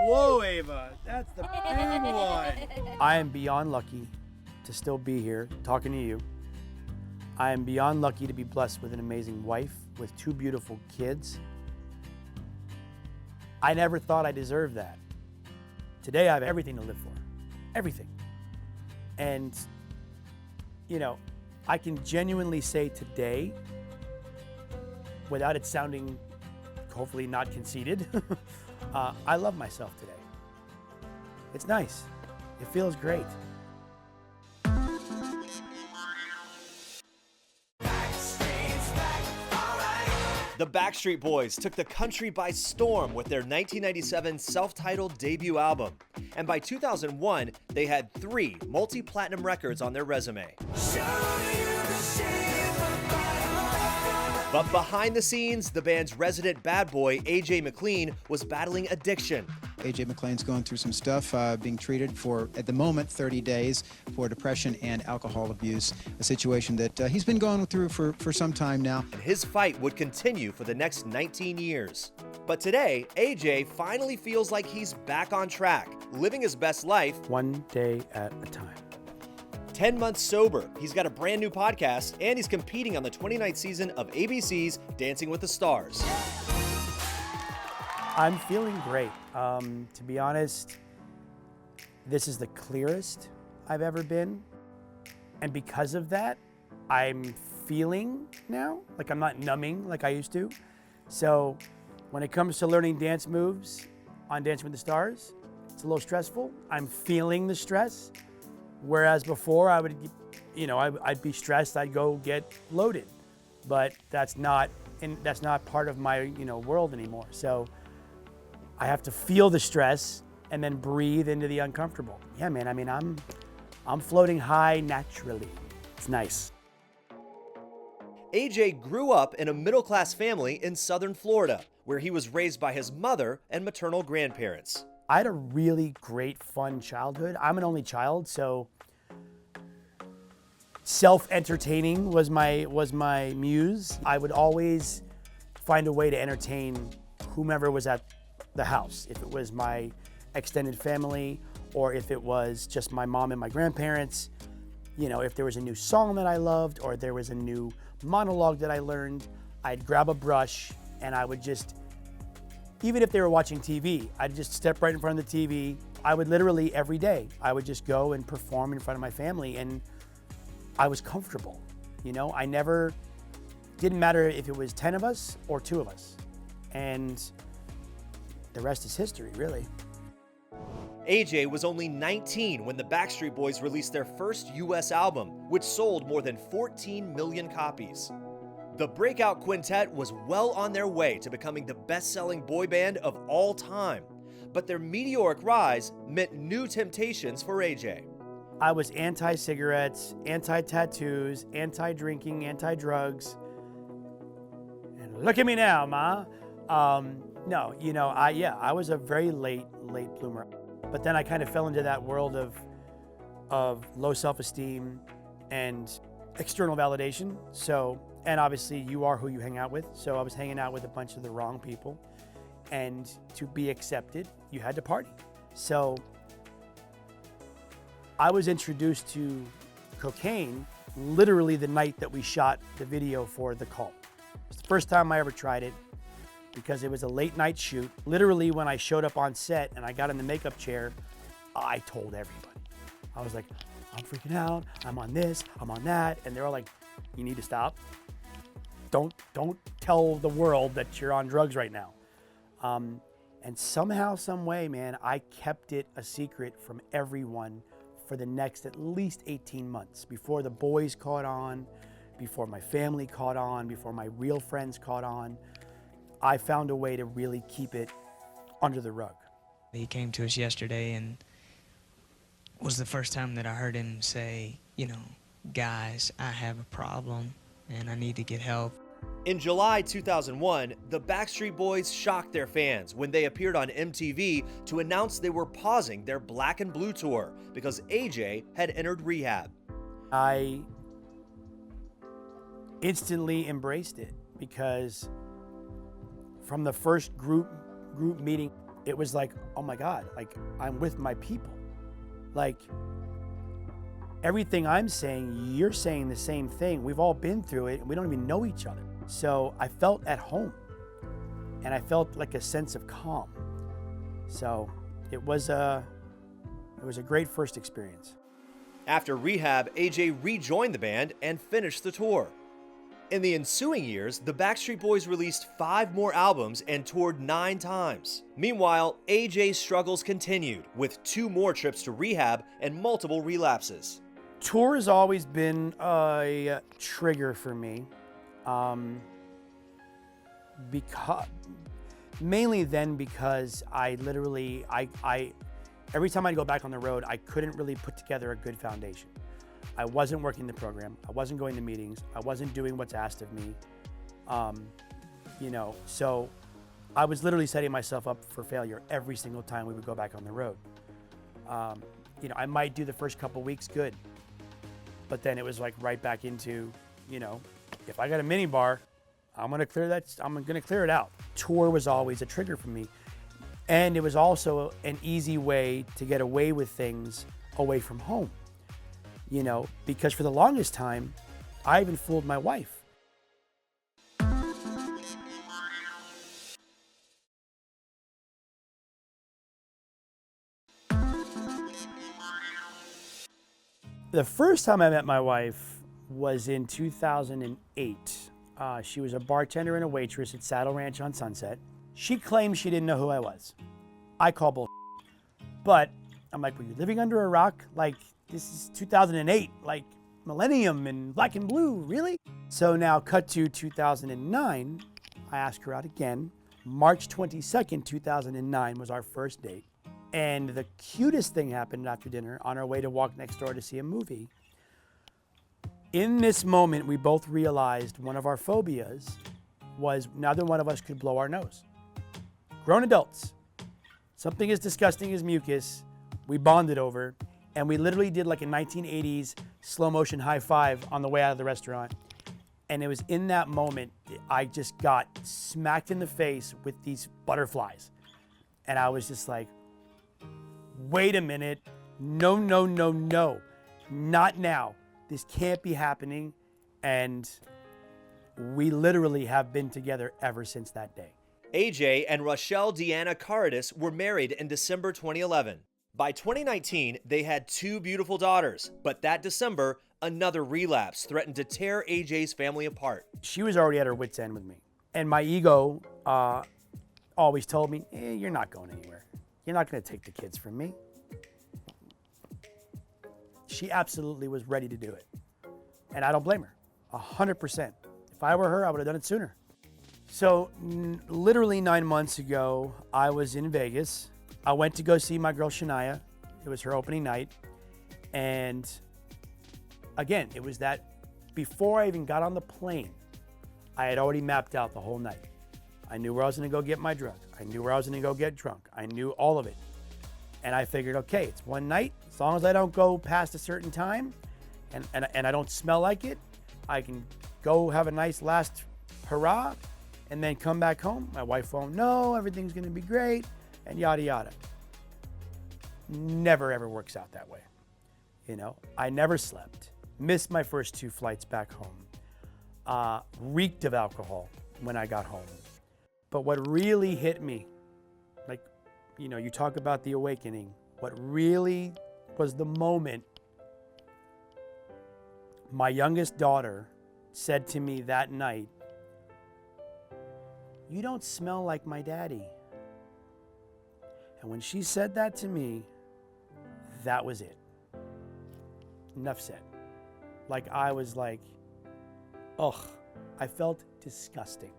whoa, Ava. That's the big one. I am beyond lucky to still be here talking to you. I am beyond lucky to be blessed with an amazing wife, with 2 beautiful kids. I never thought I deserved that. Today I have everything to live for, everything. And, you know, I can genuinely say today, without it sounding hopefully not conceited, I love myself today. It's nice. It feels great. The Backstreet Boys took the country by storm with their 1997 self-titled debut album. And by 2001, they had 3 multi-platinum records on their resume. But behind the scenes, the band's resident bad boy, AJ McLean, was battling addiction. AJ McLean's going through some stuff, being treated for, at the moment, 30 days for depression and alcohol abuse, a situation that he's been going through for some time now. And his fight would continue for the next 19 years. But today, AJ finally feels like he's back on track, living his best life. One day at a time. 10 months sober, he's got a brand new podcast, and he's competing on the 29th season of ABC's Dancing with the Stars. I'm feeling great. To be honest, this is the clearest I've ever been. And because of that, I'm feeling now, like I'm not numbing like I used to. So when it comes to learning dance moves on Dancing with the Stars, it's a little stressful. I'm feeling the stress. Whereas before I would, I'd be stressed, I'd go get loaded. But that's not part of my, world anymore. So I have to feel the stress and then breathe into the uncomfortable. Yeah, man, I mean, I'm floating high naturally. It's nice. AJ grew up in a middle-class family in southern Florida, where he was raised by his mother and maternal grandparents. I had a really great, fun childhood. I'm an only child, so self-entertaining was my muse. I would always find a way to entertain whomever was at the house. If it was my extended family, or if it was just my mom and my grandparents, if there was a new song that I loved, or there was a new monologue that I learned, I'd grab a brush and I would just, even if they were watching TV, I'd just step right in front of the TV. I would literally every day, I would just go and perform in front of my family, and I was comfortable. Didn't matter if it was 10 of us or 2 of us. And the rest is history, really. AJ was only 19 when the Backstreet Boys released their first US album, which sold more than 14 million copies. The breakout quintet was well on their way to becoming the best-selling boy band of all time, but their meteoric rise meant new temptations for AJ. I was anti-cigarettes, anti-tattoos, anti-drinking, anti-drugs. And look at me now, Ma. I was a very late bloomer. But then I kind of fell into that world of low self-esteem and external validation. And obviously you are who you hang out with. So I was hanging out with a bunch of the wrong people. And to be accepted, you had to party. So I was introduced to cocaine literally the night that we shot the video for The Call. It was the first time I ever tried it because it was a late night shoot. Literally when I showed up on set and I got in the makeup chair, I told everybody. I was like, I'm freaking out, I'm on this, I'm on that. And they're all like, you need to stop. Don't tell the world that you're on drugs right now. And somehow, some way, man, I kept it a secret from everyone for the next at least 18 months before the boys caught on, before my family caught on, before my real friends caught on. I found a way to really keep it under the rug. He came to us yesterday and was the first time that I heard him say, guys, I have a problem and I need to get help. In July 2001, the Backstreet Boys shocked their fans when they appeared on MTV to announce they were pausing their Black and Blue tour because AJ had entered rehab. I instantly embraced it because from the first group meeting, it was like, oh my God, like I'm with my people. Like everything I'm saying, you're saying the same thing. We've all been through it and we don't even know each other. So I felt at home and I felt like a sense of calm. So it was a great first experience. After rehab, AJ rejoined the band and finished the tour. In the ensuing years, the Backstreet Boys released 5 more albums and toured 9 times. Meanwhile, AJ's struggles continued with 2 more trips to rehab and multiple relapses. Tour has always been a trigger for me, because I literally, every time I'd go back on the road, I couldn't really put together a good foundation. I wasn't working the program. I wasn't going to meetings. I wasn't doing what's asked of me. So I was literally setting myself up for failure every single time we would go back on the road. I might do the first couple weeks good, but then it was like right back into, if I got a mini bar, I'm gonna clear it out. Tour was always a trigger for me. And it was also an easy way to get away with things away from home. Because for the longest time, I even fooled my wife. The first time I met my wife was in 2008. She was a bartender and a waitress at Saddle Ranch on Sunset. She claimed she didn't know who I was. I call bull. But I'm like, were you living under a rock? Like, this is 2008, like Millennium and Black and Blue, really? So now cut to 2009, I asked her out again. March 22nd, 2009 was our first date. And the cutest thing happened after dinner on our way to walk next door to see a movie. In this moment, we both realized one of our phobias was neither one of us could blow our nose. Grown adults, something as disgusting as mucus, we bonded over, and we literally did like a 1980s slow motion high five on the way out of the restaurant. And it was in that moment, I just got smacked in the face with these butterflies. And I was just like, wait a minute, no, not now. This can't be happening. And we literally have been together ever since that day. AJ and Rochelle Deanna Caritas were married in December 2011. By 2019, they had 2 beautiful daughters, but that December, another relapse threatened to tear AJ's family apart. She was already at her wit's end with me. And my ego always told me, you're not going anywhere. You're not gonna take the kids from me. She absolutely was ready to do it. And I don't blame her, 100%. If I were her, I would have done it sooner. So literally 9 months ago, I was in Vegas. I went to go see my girl Shania. It was her opening night. And again, it was that before I even got on the plane, I had already mapped out the whole night. I knew where I was gonna go get my drug. I knew where I was gonna go get drunk. I knew all of it. And I figured, okay, it's one night. As long as I don't go past a certain time and I don't smell like it, I can go have a nice last hurrah and then come back home. My wife won't know, everything's gonna be great, and yada, yada. Never ever works out that way. I never slept. Missed my first 2 flights back home. Reeked of alcohol when I got home. But what really hit me, like, you talk about the awakening, what really was the moment, my youngest daughter said to me that night, "You don't smell like my daddy." And when she said that to me, that was it. Enough said. Like, I was like, ugh, I felt disgusting.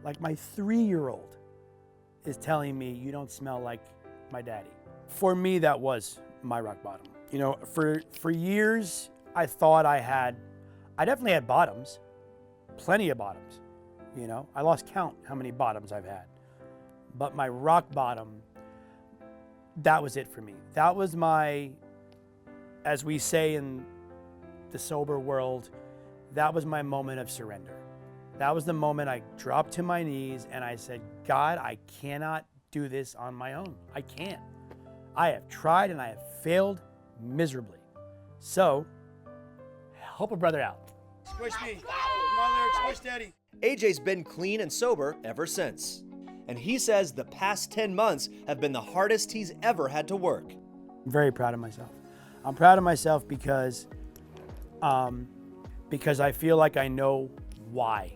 Like my 3-year-old is telling me, "You don't smell like my daddy." For me, that was my rock bottom. For years, I thought I definitely had bottoms, plenty of bottoms. I lost count how many bottoms I've had. But my rock bottom, that was it for me. That was my, as we say in the sober world, that was my moment of surrender. That was the moment I dropped to my knees and I said, "God, I cannot do this on my own. I can't. I have tried and I have failed miserably. So, help a brother out. Squish me. Come on, Lyric, squish daddy. AJ's been clean and sober ever since. And he says the past 10 months have been the hardest he's ever had to work. I'm very proud of myself. I'm proud of myself because I feel like I know why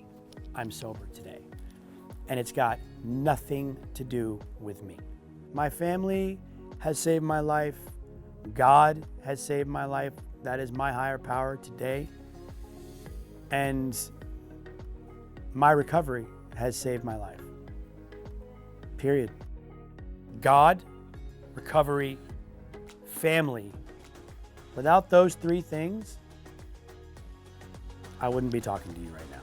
I'm sober today. And it's got nothing to do with me. My family has saved my life. God has saved my life. That is my higher power today. And my recovery has saved my life. Period. God, recovery, family. Without those three things, I wouldn't be talking to you right now.